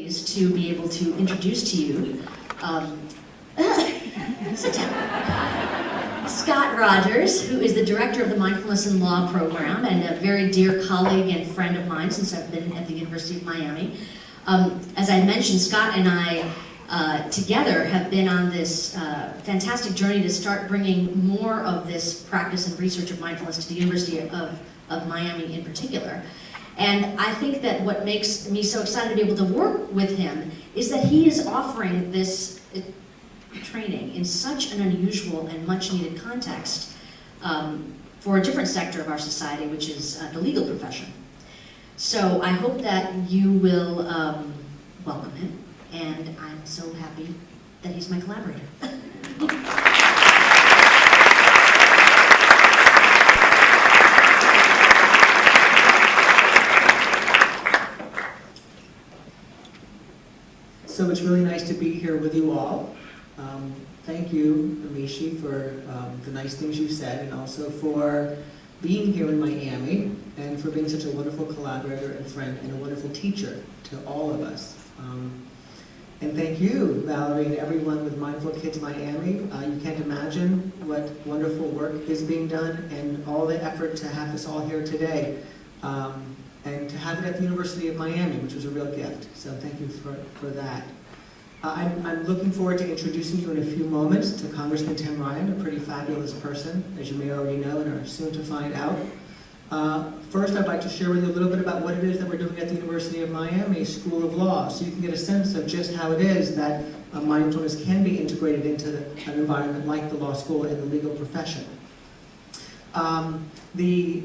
pleased to be able to introduce to you sit down. Scott Rogers, who is the director of the Mindfulness in Law program and a very dear colleague and friend of mine since I've been at the University of Miami. As I mentioned, Scott and I together have been on this fantastic journey to start bringing more of this practice and research of mindfulness to the University of Miami in particular. And I think that what makes me so excited to be able to work with him is that he is offering this training in such an unusual and much needed context for a different sector of our society, which is the legal profession. So I hope that you will welcome him, and I'm so happy that he's my collaborator. So it's really nice to be here with you all. Thank you, Amishi, for the nice things you said, and also for being here in Miami, and for being such a wonderful collaborator and friend and a wonderful teacher to all of us. And thank you, Valerie, and everyone with Mindful Kids Miami. You can't imagine what wonderful work is being done and all the effort to have us all here today. And to have it at the University of Miami, which was a real gift. So thank you for that. I'm looking forward to introducing you in a few moments to Congressman Tim Ryan, a pretty fabulous person, as you may already know and are soon to find out. First, I'd like to share with you a little bit about what it is that we're doing at the University of Miami School of Law, so you can get a sense of just how it is that mindfulness can be integrated into an environment like the law school and the legal profession. The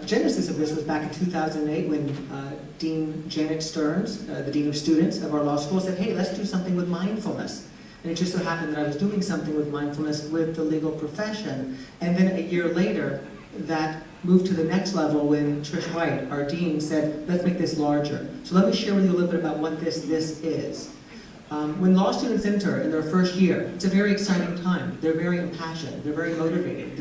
genesis of this was back in 2008 when Dean Janet Stearns, the Dean of Students of our law school, said, hey, let's do something with mindfulness. And it just so happened that I was doing something with mindfulness with the legal profession. And then a year later, that moved to the next level when Trish White, our dean, said, let's make this larger. So let me share with you a little bit about what this is. When law students enter in their first year, it's a very exciting time. They're very impassioned, they're very motivated,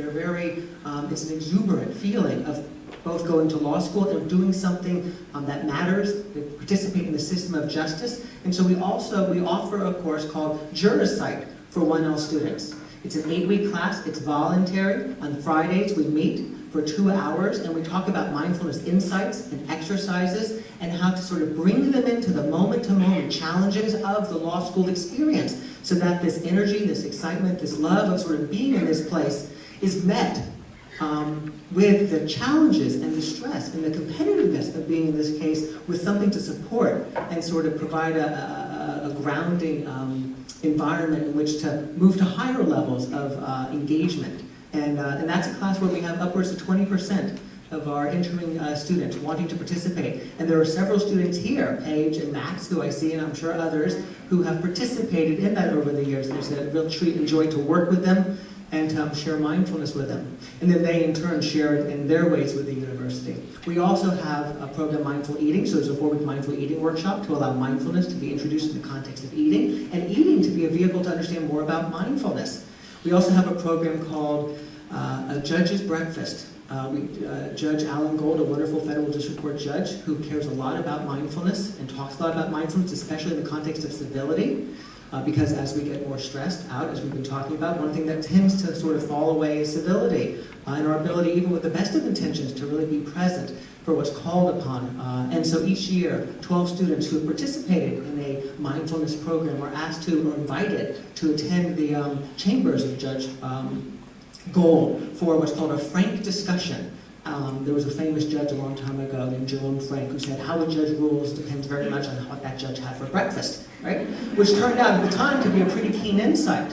it's an exuberant feeling of both going to law school and doing something that matters, they participate in the system of justice. And so we offer a course called Jurisight for 1L students. It's an 8-week class, it's voluntary. On Fridays we meet for 2 hours and we talk about mindfulness insights and exercises and how to sort of bring them into the moment-to-moment challenges of the law school experience so that this energy, this excitement, this love of sort of being in this place is met with the challenges and the stress and the competitiveness of being in this case with something to support and sort of provide a grounding environment in which to move to higher levels of engagement. And that's a class where we have upwards of 20% of our entering students wanting to participate. And there are several students here, Paige and Max, who I see, and I'm sure others, who have participated in that over the years. And it's a real treat and joy to work with them and share mindfulness with them. And then they, in turn, share it in their ways with the university. We also have a program, Mindful Eating, so there's a 4-week Mindful Eating workshop to allow mindfulness to be introduced in the context of eating, and eating to be a vehicle to understand more about mindfulness. We also have a program called A Judge's Breakfast. Judge Alan Gold, a wonderful federal district court judge who cares a lot about mindfulness and talks a lot about mindfulness, especially in the context of civility. Because as we get more stressed out, as we've been talking about, one thing that tends to sort of fall away is civility and our ability, even with the best of intentions, to really be present for what's called upon. And so each year, 12 students who have participated in a mindfulness program are asked to, or invited to attend the chambers of Judge Gold for what's called a frank discussion. There was a famous judge a long time ago named Jerome Frank who said, how a judge rules depends very much on what that judge had for breakfast, right? Which turned out at the time to be a pretty keen insight.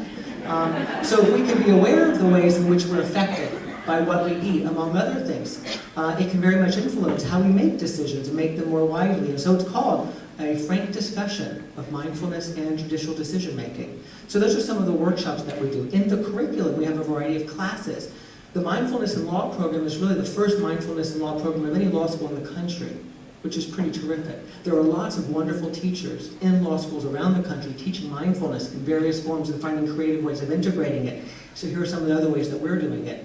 So if we can be aware of the ways in which we're affected by what we eat, among other things, it can very much influence how we make decisions and make them more widely. And so it's called a frank discussion of mindfulness and judicial decision making. So those are some of the workshops that we do. In the curriculum, we have a variety of classes. The Mindfulness in Law program is really the first mindfulness in law program of any law school in the country, which is pretty terrific. There are lots of wonderful teachers in law schools around the country teaching mindfulness in various forms and finding creative ways of integrating it. So here are some of the other ways that we're doing it.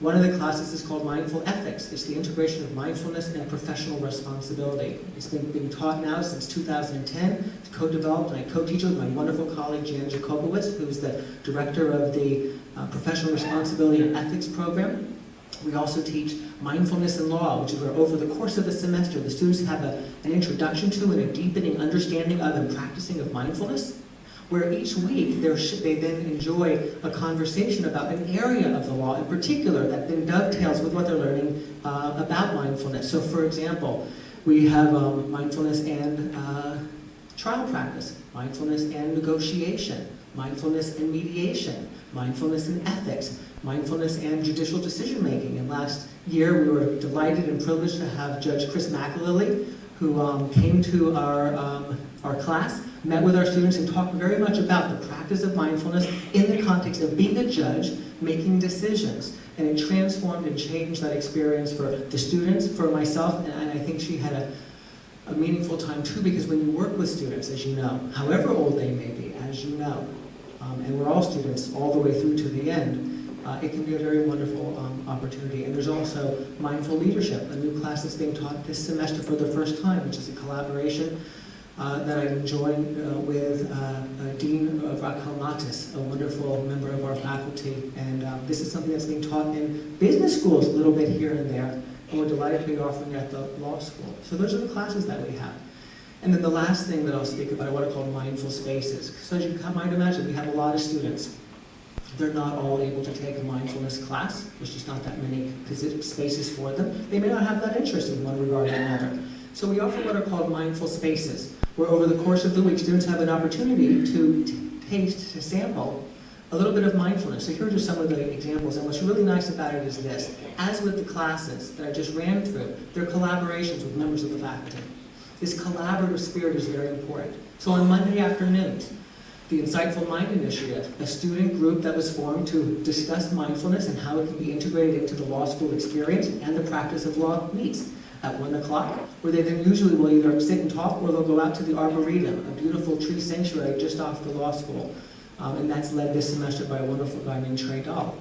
One of the classes is called Mindful Ethics. It's the integration of mindfulness and professional responsibility. It's been being taught now since 2010. It's co-developed, and I co-teach it with my wonderful colleague Jan Jacobowitz, who is the director of the Professional Responsibility and Ethics program. We also teach mindfulness and law, which is where over the course of the semester, the students have an introduction to and a deepening understanding of and practicing of mindfulness, where each week they then enjoy a conversation about an area of the law in particular that then dovetails with what they're learning about mindfulness. So for example, we have mindfulness and trial practice, mindfulness and negotiation, mindfulness and mediation, mindfulness and ethics, mindfulness and judicial decision making. And last year we were delighted and privileged to have Judge Chris McAlilly, who came to our class, met with our students, and talked very much about the practice of mindfulness in the context of being a judge, making decisions. And it transformed and changed that experience for the students, for myself, and I think she had a meaningful time too, because when you work with students, as you know, however old they may be, as you know, and we're all students all the way through to the end, it can be a very wonderful opportunity. And there's also mindful leadership, a new class that's being taught this semester for the first time, which is a collaboration that I'm enjoying with Dean Raquel Matis, a wonderful member of our faculty. And this is something that's being taught in business schools a little bit here and there, and we're delighted to be offering it at the law school. So those are the classes that we have. And then the last thing that I'll speak about are what are called mindful spaces. So as you might imagine, we have a lot of students. They're not all able to take a mindfulness class. There's just not that many spaces for them. They may not have that interest in one regard or another. So we offer what are called mindful spaces, where over the course of the week, students have an opportunity to taste, to sample a little bit of mindfulness. So here are just some of the examples, and what's really nice about it is this. As with the classes that I just ran through, they're collaborations with members of the faculty. This collaborative spirit is very important. So on Monday afternoons, the Insightful Mind Initiative, a student group that was formed to discuss mindfulness and how it can be integrated into the law school experience and the practice of law, meets at 1 o'clock, where they then usually will either sit and talk or they'll go out to the Arboretum, a beautiful tree sanctuary just off the law school. And that's led this semester by a wonderful guy named Trey Dahl.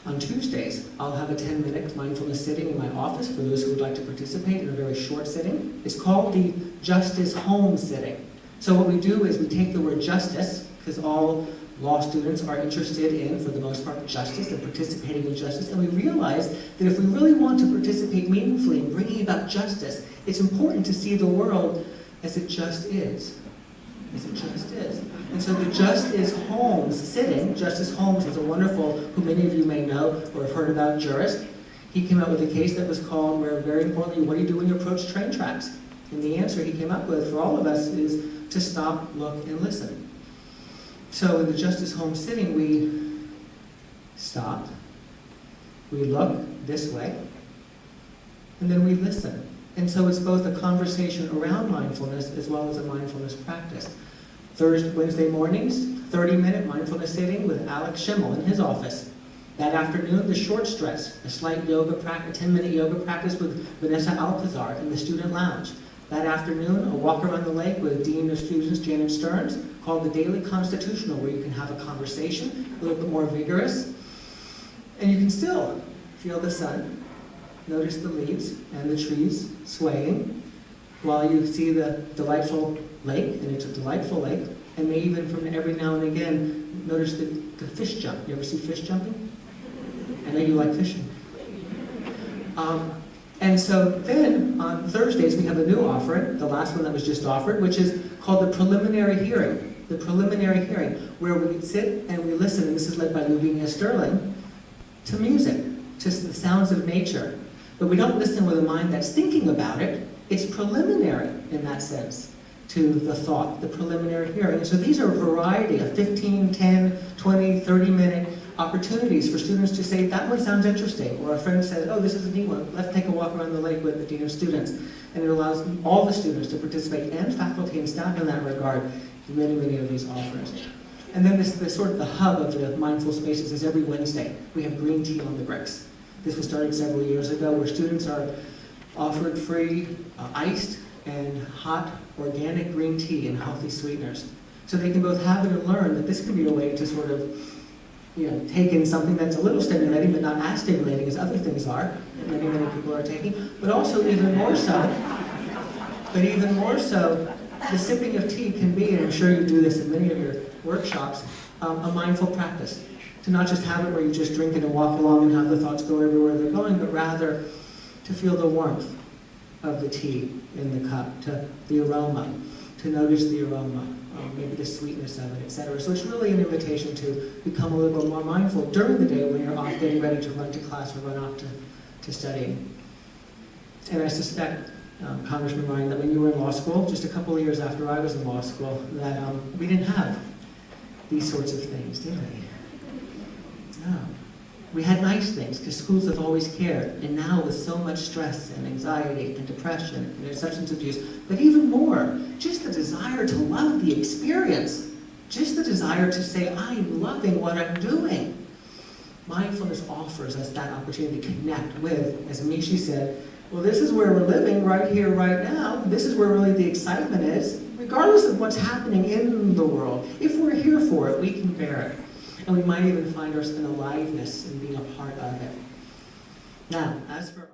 On Tuesdays, I'll have a 10-minute mindfulness sitting in my office for those who would like to participate in a very short sitting. It's called the Justice Home Sitting. So what we do is we take the word justice, because all law students are interested in, for the most part, justice and participating in justice, and we realize that if we really want to participate meaningfully in bringing about justice, it's important to see the world as it just is. As it just is. And so the Justice Holmes sitting, Justice Holmes is a wonderful, who many of you may know or have heard about, jurist. He came out with a case that was called, where very importantly, what do you do when you approach train tracks? And the answer he came up with for all of us is to stop, look, and listen. So in the Justice Holmes sitting, we stop, we look this way, and then we listen. And so it's both a conversation around mindfulness as well as a mindfulness practice. Wednesday mornings, 30-minute mindfulness sitting with Alex Schimmel in his office. That afternoon, the short stretch, a slight yoga practice, 10-minute yoga practice with Vanessa Alcazar in the student lounge. That afternoon, a walk around the lake with Dean of Students Janet Stearns, called the Daily Constitutional, where you can have a conversation, a little bit more vigorous, and you can still feel the sun, notice the leaves and the trees swaying, while you see the delightful lake, and it's a delightful lake, and may even from every now and again notice the fish jump. You ever see fish jumping? I know you like fishing. And so then on Thursdays we have a new offering, the last one that was just offered, which is called the preliminary hearing. The preliminary hearing, where we sit and we listen, and this is led by Lavinia Sterling, to music, to the sounds of nature. But we don't listen with a mind that's thinking about it. It's preliminary in that sense to the thought, the preliminary hearing. And so these are a variety of 15, 10, 20, 30-minute opportunities for students to say, that one sounds interesting. Or a friend says, oh, this is a neat one. Let's take a walk around the lake with the Dean of Students. And it allows all the students to participate, and faculty and staff in that regard, in many, many of these offers. And then this sort of the hub of the mindful spaces is every Wednesday. We have green tea on the bricks. This was started several years ago, where students are offered free iced and hot organic green tea and healthy sweeteners. So they can both have it and learn that this can be a way to sort of take in something that's a little stimulating, but not as stimulating as other things are, that many people are taking, but also even more so, the sipping of tea can be, and I'm sure you do this in many of your workshops, a mindful practice. To not just have it where you just drink it and walk along and have the thoughts go everywhere they're going, but rather to feel the warmth of the tea in the cup, to the aroma, to notice the aroma, maybe the sweetness of it, etc. So it's really an invitation to become a little bit more mindful during the day when you're off getting ready to run to class or run off to studying. And I suspect, Congressman Ryan, that when you were in law school, just a couple of years after I was in law school, that we didn't have these sorts of things, did we? No. We had nice things, because schools have always cared. And now with so much stress and anxiety and depression and substance abuse, but even more, just the desire to love the experience. Just the desire to say, I'm loving what I'm doing. Mindfulness offers us that opportunity to connect with, as Mishi said, well, this is where we're living right here, right now. This is where really the excitement is. Regardless of what's happening in the world, if we're here for it, we can bear it. And we might even find ourselves in aliveness and being a part of it. Now, as for